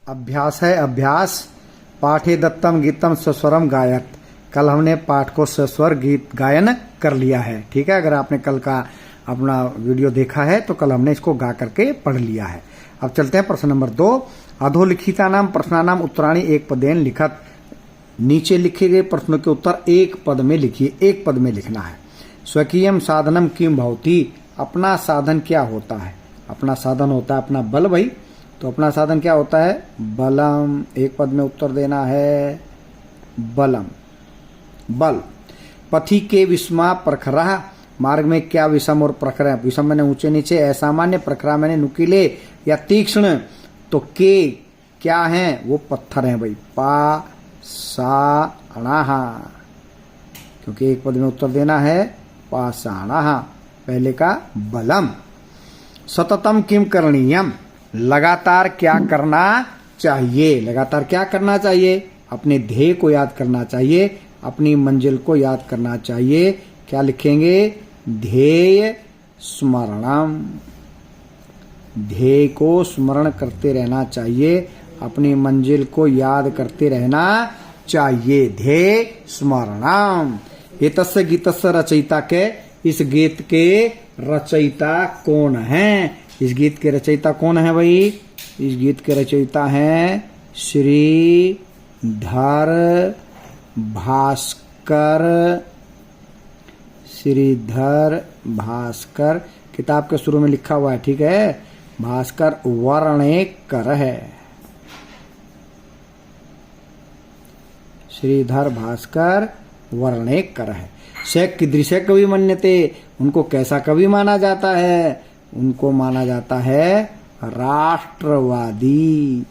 अभ्यास है अभ्यास। पाठे दत्तम गीतम स्वस्वरम गायत। कल हमने पाठ को स्वस्वर गीत गायन कर लिया है। ठीक है, अगर आपने कल का अपना वीडियो देखा है तो कल हमने इसको गा करके पढ़ लिया है। अब चलते हैं प्रश्न नंबर 2। अधोलिखिता नाम प्रश्नानाम उत्तराणी एक पदेन लिखत। नीचे लिखे गए प्रश्नों के उत्तर एक पद में लिखिए, एक पद में लिखना है। स्वकीयम साधनम किम भवति। अपना साधन क्या होता है? अपना साधन होता है अपना बल भाई। तो अपना साधन क्या होता है? बलम। एक पद में उत्तर देना है बलम, बल। पथि के विषमा प्रखरा। मार्ग में क्या विषम और प्रखर है? विषम मैंने ऊंचे नीचे, असामान्य, प्रखरा मैंने नुकीले या तीक्ष्ण। तो के क्या है? वो पत्थर हैं भाई। पा सा अणाहा, क्योंकि एक पद में उत्तर देना है पाषाणः, पहले का बलम। सततम किम करणीयम। लगातार क्या करना चाहिए? लगातार क्या करना चाहिए? अपने ध्येय को याद करना चाहिए, अपनी मंजिल को याद करना चाहिए। क्या लिखेंगे? ध्येय स्मरणम। ध्येय को स्मरण करते रहना चाहिए, अपनी मंजिल को याद करते रहना चाहिए। ध्येय स्मरणम। एतस्य गीतस्य रचयिता के। इस गीत के रचयिता कौन है? इस गीत के रचयिता कौन है भाई? इस गीत के रचयिता हैं श्रीधर भास्कर। श्रीधर भास्कर। किताब के शुरू में लिखा हुआ है, ठीक है। भास्कर वर्णेकर है। श्रीधर भास्कर वर्णेकर है। शेख कीदृश कवि मन्यते। उनको कैसा कवि माना जाता है? उनको माना जाता है राष्ट्रवादी।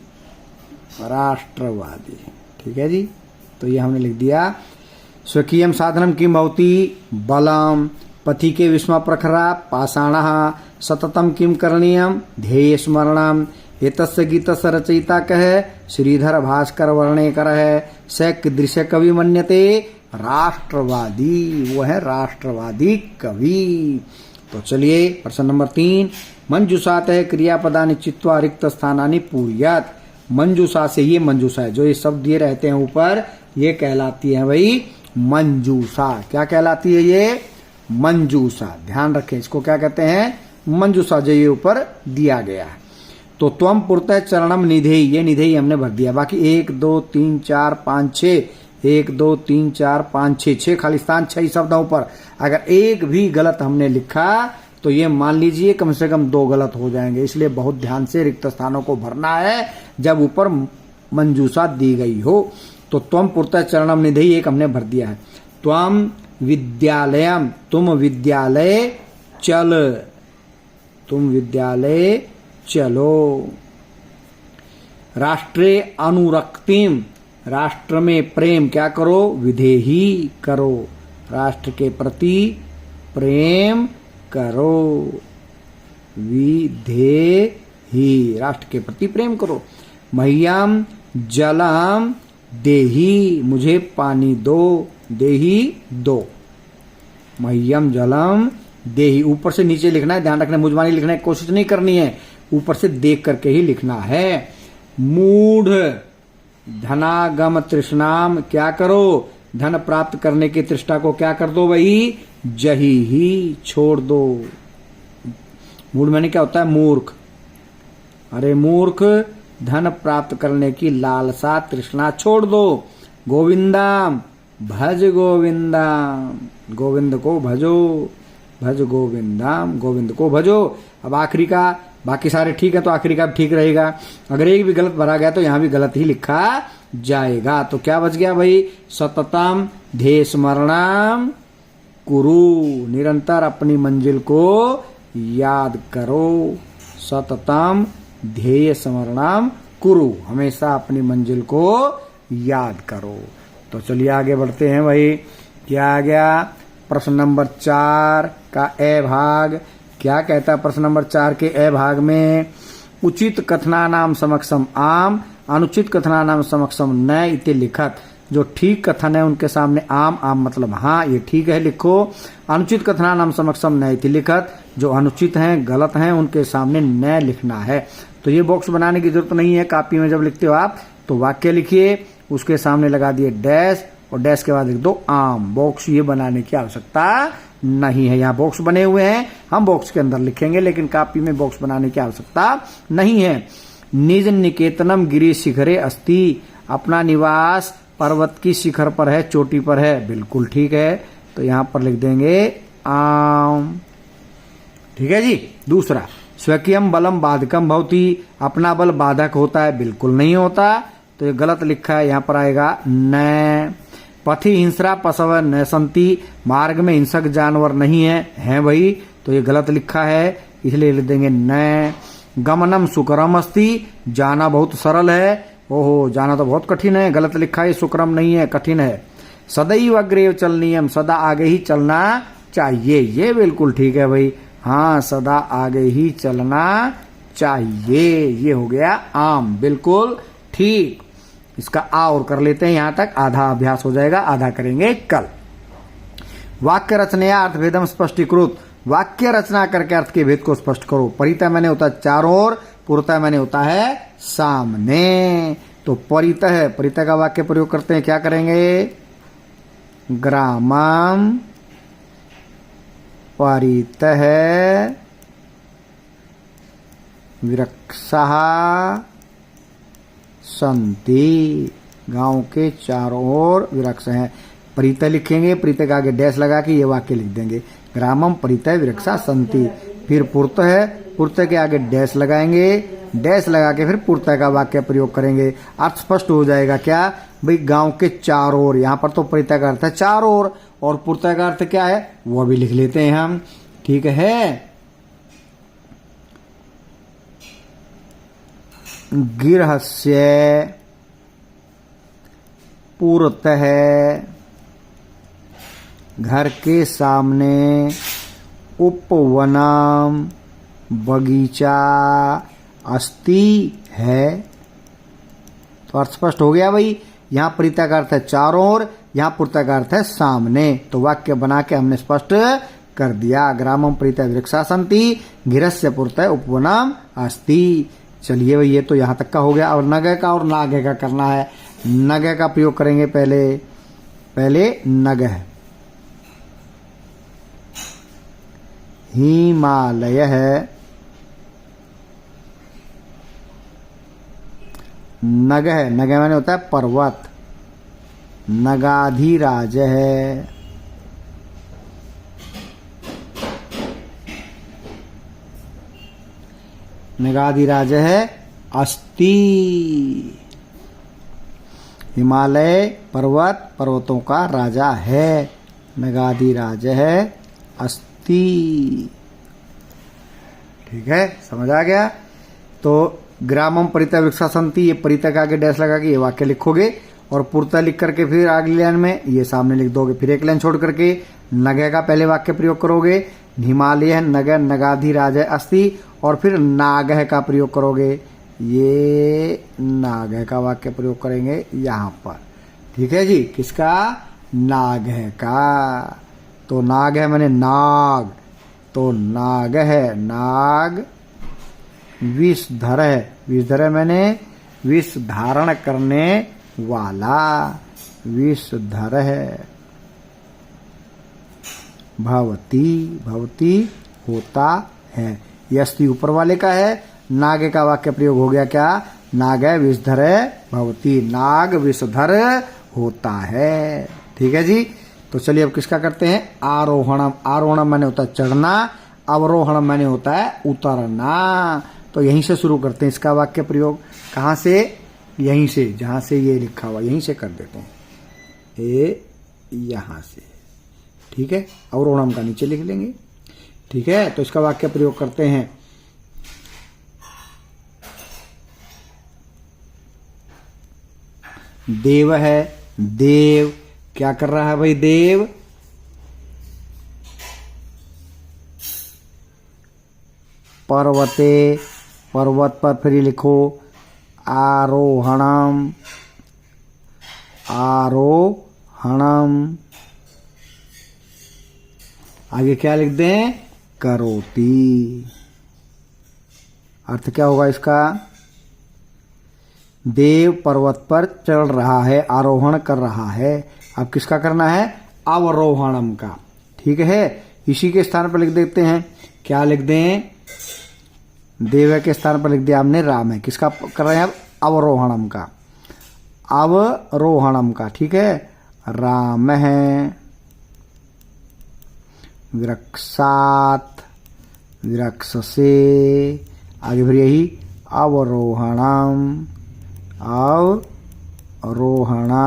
राष्ट्रवादी, ठीक है जी। तो ये हमने लिख दिया। स्वकीयम साधनम किम भवति बलम। पथि के विस्मा प्रखरा पाषाणः। सततम किम करणीयम ध्येय स्मरणम। एतस्य गीतस्य रचयिता कह श्रीधर भास्कर वर्णेकर है। स कीदृश कवि मन्यते राष्ट्रवादी। वो है राष्ट्रवादी कवि। तो चलिए प्रश्न नंबर 3। मंजूषात है क्रियापदानि चित्वा रिक्त स्थानानि पूर्यात। मंजूषा से, ये मंजूषा है जो ये शब्द दिए रहते हैं ऊपर, ये कहलाती है भाई मंजूषा। क्या कहलाती है ये? मंजूषा। ध्यान रखें, इसको क्या कहते हैं? मंजूषा, जो ये ऊपर दिया गया है। तो त्वम पुरतः चरणम निधेयी। ये निधेयी हमने भर दिया। बाकी 1 2 3 4 5 6, 1 2 3 4 5 6, 6 खाली स्थान, 6 शब्दों पर अगर एक भी गलत हमने लिखा तो ये मान लीजिए कम से कम 2 गलत हो जाएंगे। इसलिए बहुत ध्यान से रिक्त स्थानों को भरना है जब ऊपर मंजूषा दी गई हो। तो त्वम पुरतः चरणम निधेयी एक हमने भर दिया है। त्वम विद्यालयम। तुम विद्यालय चल। तुम विद्यालय चलो। राष्ट्रे अनुरक्तिम। राष्ट्र में प्रेम क्या करो? विधेही करो। राष्ट्र के प्रति प्रेम करो। विधेही, राष्ट्र के प्रति प्रेम करो। मह्यम जलम देही। मुझे पानी दो। देही दो। मह्यम जलम देही। ऊपर से नीचे लिखना है, ध्यान रखना, मुझमानी लिखने की कोशिश नहीं करनी है, ऊपर से देख करके ही लिखना है। मूढ़ धनागम तृष्णाम। क्या करो? धन प्राप्त करने की तृष्णा को क्या कर दो भाई? जही ही छोड़ दो। मूढ़ मैंने क्या होता है? मूर्ख। अरे मूर्ख, धन प्राप्त करने की लालसा तृष्णा छोड़ दो। गोविंदाम भज गोविंदाम। गोविंद को भजो। भज गोविंदाम। गोविंद को भजो। अब आखिरी का, बाकी सारे ठीक है तो आखिरी का ठीक रहेगा। अगर एक भी गलत भरा गया तो यहां भी गलत ही लिखा जाएगा। तो क्या बच गया भाई? सततम ध्येय स्मरणम कुरु। निरंतर अपनी मंजिल को याद करो। सततम ध्येय स्मरणम कुरु। हमेशा अपनी मंजिल को याद करो। तो चलिए आगे बढ़ते हैं भाई। क्या आ गया? प्रश्न नंबर 4 का ए भाग। क्या कहता है प्रश्न नंबर 4 के ए भाग में? उचित कथनानाम समक्षम आम, अनुचित कथनानाम समक्षम न इति लिखत। जो ठीक कथन है उनके सामने आम, आम मतलब हाँ ये ठीक है लिखो। अनुचित कथनानाम समक्षम न इति लिखत। जो अनुचित हैं, गलत हैं, उनके सामने न लिखना है। तो ये बॉक्स बनाने की जरूरत नहीं है। कॉपी में जब लिखते हो आप तो वाक्य लिखिए, उसके सामने लगा दिए डैश और डैश के बाद लिख दो आम। बॉक्स ये बनाने की आवश्यकता नहीं है। यहाँ बॉक्स बने हुए हैं, हम बॉक्स के अंदर लिखेंगे, लेकिन कॉपी में बॉक्स बनाने की आवश्यकता नहीं है। निज निकेतनम गिरि शिखरे अस्ति, अपना निवास पर्वत की शिखर पर है, चोटी पर है। बिल्कुल ठीक है, तो यहां पर लिख देंगे आम। ठीक है जी। दूसरा, स्वकीयम बलम बाधकम भवति, अपना बल बाधक होता है, बिल्कुल नहीं होता, तो ये गलत लिखा है, यहां पर आएगा न। पथि हिंसरा पशव न संति, मार्ग में हिंसक जानवर नहीं है भाई, तो ये गलत लिखा है, इसलिए लिख देंगे न। गमनम सुकरम अस्ति, जाना बहुत सरल है, ओहो जाना तो बहुत कठिन है, गलत लिखा है, सुकरम नहीं है, कठिन है। सदैव अग्रेव चलनीयम, सदा आगे ही चलना चाहिए, ये बिल्कुल ठीक है भाई, हाँ सदा आगे ही चलना चाहिए, ये हो गया आम, बिल्कुल ठीक। इसका आ और कर लेते हैं, यहां तक आधा अभ्यास हो जाएगा, आधा करेंगे कल। वाक्य रचनया अर्थभेदम स्पष्टीकृत, वाक्य रचना करके अर्थ के भेद को स्पष्ट करो। परितः मैंने होता है चारों ओर, पुरतः मैंने होता है सामने। तो परितः, परितः का वाक्य प्रयोग करते हैं, क्या करेंगे? ग्रामम परितः वृक्षः सन्ति, गांव के चारों ओर वृक्ष हैं। परितः लिखेंगे, परितः के आगे डैश लगा के ये वाक्य लिख देंगे, ग्रामम परितः वृक्षा सन्ति। फिर पुरतः है, पुरतः के आगे डैश लगाएंगे, डैश लगा के फिर पुरतः का वाक्य प्रयोग करेंगे। अर्थ स्पष्ट हो जाएगा क्या भाई? गांव के चारों ओर, यहाँ पर तो परितः का अर्थ है चारों ओर, और पुरतः का अर्थ क्या है वो भी लिख लेते हैं हम। ठीक है, गिरहस्य पुरतः, घर के सामने, उपवनम बगीचा अस्ति है। तो अर्थ स्पष्ट हो गया भाई। यहां परितः का अर्थ है चारों ओर, यहां पुरतः का अर्थ है सामने, तो वाक्य बना के हमने स्पष्ट कर दिया। ग्रामम परितः वृक्षा सन्ति, गिरस्य पुरतः उपवनम अस्ति। चलिए भाई, ये तो यहां तक का हो गया। और नगह का और नागह का करना है। नगह का प्रयोग करेंगे पहले नगह। हिमालय है, नगह, नगह मैंने होता है पर्वत। नगाधिराज है, नगाधिराज है अस्ति। हिमालय पर्वत, पर्वतों का राजा है, नगाधिराज है अस्ति। ठीक है, समझ आ गया। तो ग्रामम परितः वृक्षा सन्ति, ये परितः के आगे डैश लगा के ये वाक्य लिखोगे, और पुरतः लिख करके फिर अगली लाइन में ये सामने लिख दोगे। फिर एक लाइन छोड़ करके नगह का पहले वाक्य प्रयोग करोगे, हिमालय नगर नगाधिराज अस्ति, और फिर नागह का प्रयोग करोगे, ये नागह का वाक्य प्रयोग करेंगे यहां पर। ठीक है जी, किसका? नागह का। तो नाग है मैंने नाग, तो नाग है नाग। विषधर है, विषधर है मैंने विष धारण करने वाला, विषधर है। भवती, भवती होता है, यस्ति ऊपर वाले का है। नाग का वाक्य प्रयोग हो गया क्या? नाग है विषधर भवती, नाग विषधर होता है। ठीक है जी। तो चलिए अब किसका करते हैं? आरोहणम। आरोहणम माने होता है चढ़ना, अवरोहणम माने होता है उतरना। तो यहीं से शुरू करते हैं इसका वाक्य प्रयोग। कहाँ से? यहीं से, जहां से ये लिखा हुआ, यहीं से कर देते हैं, ये यहां से। ठीक है, अवरोहणम का नीचे लिख लेंगे। ठीक है, तो इसका वाक्य प्रयोग करते हैं। देव है, देव क्या कर रहा है भाई? देव पर्वते, पर्वत पर फिर लिखो आरोहणम, आरोहणम। आगे क्या लिख दें? करोति। अर्थ क्या होगा इसका? देव पर्वत पर चढ़ रहा है, आरोहण कर रहा है। अब किसका करना है? अवरोहणम का। ठीक है, इसी के स्थान पर लिख देते हैं। क्या लिख दें? देव के स्थान पर लिख दिया हमने राम है। किसका कर रहे हैं अब? अवरोहणम का, अवरोहणम का। ठीक है, राम है, विरक्षात, विरक्ष से, आगे फिर यही अवरोहणम, अवरोहणम।